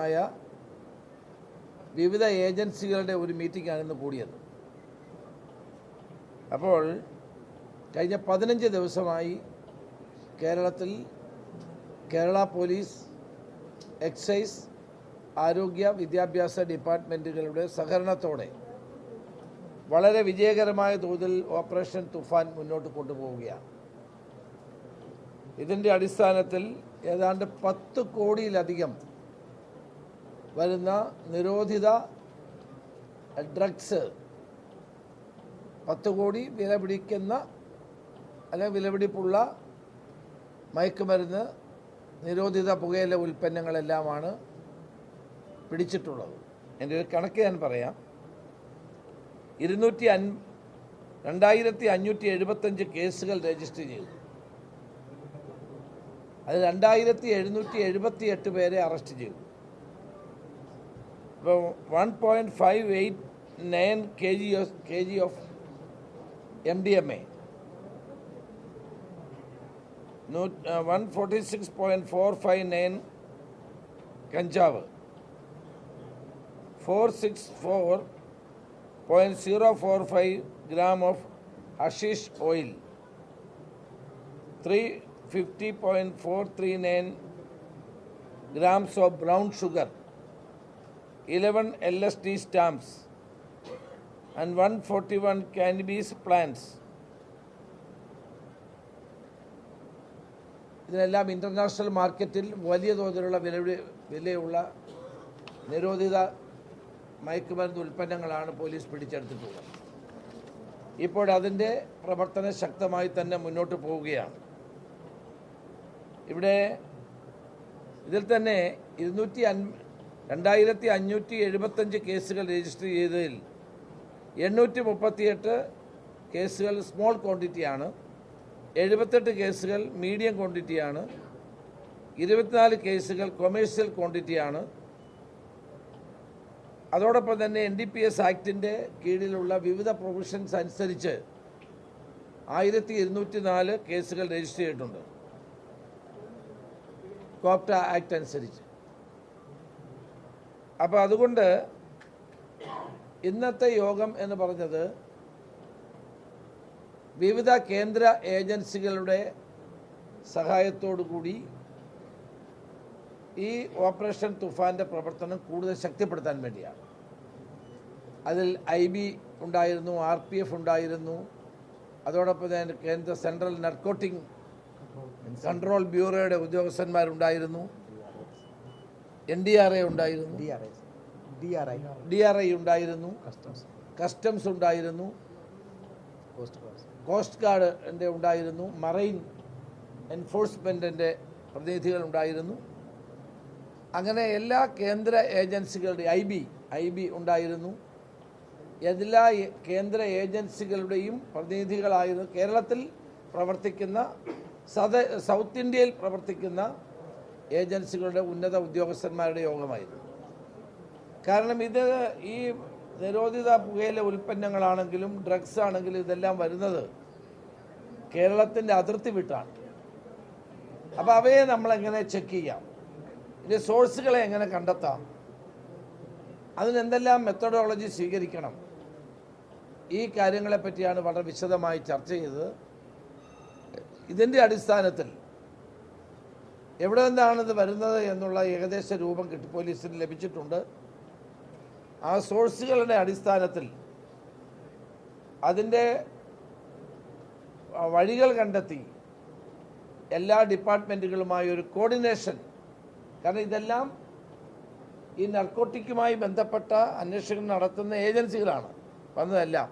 ആയ വിവിധ ഏജൻസികളുടെ ഒരു മീറ്റിംഗാണ് ഇന്ന് കൂടിയത്. അപ്പോൾ കഴിഞ്ഞ 15 ദിവസമായി കേരളത്തിൽ കേരള പോലീസ്, എക്സൈസ്, ആരോഗ്യ, വിദ്യാഭ്യാസ ഡിപ്പാർട്ട്മെൻറ്റുകളുടെ സഹകരണത്തോടെ വളരെ വിജയകരമായ തോതിൽ ഓപ്പറേഷൻ തുഫാൻ മുന്നോട്ട് കൊണ്ടുപോവുകയാണ്. ഇതിൻ്റെ അടിസ്ഥാനത്തിൽ ഏതാണ്ട് 10 കോടിയിലധികം വരുന്ന നിരോധിത ഡ്രഗ്സ്, 10 കോടി വില പിടിക്കുന്ന അല്ലെങ്കിൽ വിലപിടിപ്പുള്ള മയക്കുമരുന്ന്, നിരോധിത പുകയില ഉൽപ്പന്നങ്ങളെല്ലാമാണ് പിടിച്ചിട്ടുള്ളത്. എൻ്റെ ഒരു കണക്ക് ഞാൻ പറയാം. 2575 കേസുകൾ രജിസ്റ്റർ ചെയ്തു. അത് 2778 പേരെ അറസ്റ്റ് ചെയ്തു. അപ്പോൾ 1.589 kg of MDMA, 146.459 കഞ്ചാവ്, 464.045 gram of hashish oil, 350.439 grams of brown sugar, 11 LSD stamps and 141 cannabis plants. ഇതിനെല്ലാം ഇൻ്റർനാഷണൽ മാർക്കറ്റിൽ വലിയ തോതിലുള്ള വിലയുള്ള നിരോധിത മയക്കുമരുന്ന് ഉൽപ്പന്നങ്ങളാണ് പോലീസ് പിടിച്ചെടുത്തിട്ടുള്ളത്. ഇപ്പോഴതിൻ്റെ പ്രവർത്തനം ശക്തമായി തന്നെ മുന്നോട്ട് പോവുകയാണ്. ഇതിൽ തന്നെ 2575 കേസുകൾ രജിസ്റ്റർ ചെയ്തതിൽ 838 കേസുകൾ സ്മോൾ ക്വാണ്ടിറ്റിയാണ്, 78 കേസുകൾ മീഡിയം ക്വാണ്ടിറ്റിയാണ്, 24 കേസുകൾ കൊമേഴ്സ്യൽ ക്വാണ്ടിറ്റിയാണ്. അതോടൊപ്പം തന്നെ NDPS ആക്ടിൻ്റെ കീഴിലുള്ള വിവിധ പ്രൊവിഷൻസ് അനുസരിച്ച് 1204 കേസുകൾ രജിസ്റ്റർ ചെയ്തിട്ടുണ്ട്, കോപ്റ്റ ആക്ട് അനുസരിച്ച്. അപ്പോൾ അതുകൊണ്ട് ഇന്നത്തെ യോഗം എന്ന് പറഞ്ഞത് വിവിധ കേന്ദ്ര ഏജൻസികളുടെ സഹായത്തോടു കൂടി ഈ ഓപ്പറേഷൻ തുഫാൻ്റെ പ്രവർത്തനം കൂടുതൽ ശക്തിപ്പെടുത്താൻ വേണ്ടിയാണ്. അതിൽ IB ഉണ്ടായിരുന്നു, RPF ഉണ്ടായിരുന്നു, അതോടൊപ്പം തന്നെ കേന്ദ്ര സെൻട്രൽ നർക്കോട്ടിക് കൺട്രോൾ ബ്യൂറോയുടെ ഉദ്യോഗസ്ഥന്മാരുണ്ടായിരുന്നു, NDRA ഉണ്ടായിരുന്നു, DRI ഉണ്ടായിരുന്നു, കസ്റ്റംസ് ഉണ്ടായിരുന്നു, കോസ്റ്റ് ഗാർഡിൻ്റെ ഉണ്ടായിരുന്നു, മറൈൻ എൻഫോഴ്സ്മെൻറ്റിൻ്റെ പ്രതിനിധികൾ ഉണ്ടായിരുന്നു. അങ്ങനെ എല്ലാ കേന്ദ്ര ഏജൻസികളുടെ IB ഉണ്ടായിരുന്നു. എല്ലാ കേന്ദ്ര ഏജൻസികളുടെയും പ്രതിനിധികളായിരുന്നു. കേരളത്തിൽ പ്രവർത്തിക്കുന്ന സൗത്ത് ഇന്ത്യയിൽ പ്രവർത്തിക്കുന്ന ഏജൻസികളുടെ ഉന്നത ഉദ്യോഗസ്ഥന്മാരുടെ യോഗമായിരുന്നു. കാരണം ഈ നിരോധിത പുകയില ഉൽപ്പന്നങ്ങളാണെങ്കിലും ഡ്രഗ്സ് ആണെങ്കിലും ഇതെല്ലാം വരുന്നത് കേരളത്തിൻ്റെ അതിർത്തി വിട്ടാണ്. അപ്പോൾ അവയെ നമ്മളെങ്ങനെ ചെക്ക് ചെയ്യാം, ഇതിൻ്റെ സോഴ്സുകളെ എങ്ങനെ കണ്ടെത്താം, അതിനെന്തെല്ലാം മെത്തഡോളജി സ്വീകരിക്കണം, ഈ കാര്യങ്ങളെപ്പറ്റിയാണ് വളരെ വിശദമായി ചർച്ച ചെയ്തത്. ഇതിൻ്റെ അടിസ്ഥാനത്തിൽ എവിടെ നിന്നാണിത് വരുന്നത് എന്നുള്ള ഏകദേശ രൂപം പോലീസിന് ലഭിച്ചിട്ടുണ്ട്. ആ സോഴ്സുകളുടെ അടിസ്ഥാനത്തിൽ അതിൻ്റെ വഴികൾ കണ്ടെത്തി എല്ലാ ഡിപ്പാർട്ട്മെൻറ്റുകളുമായി ഒരു കോർഡിനേഷൻ, കാരണം ഇതെല്ലാം ഈ നർക്കോട്ടിക്കുമായി ബന്ധപ്പെട്ട അന്വേഷണം നടത്തുന്ന ഏജൻസികളാണ് വന്നതെല്ലാം.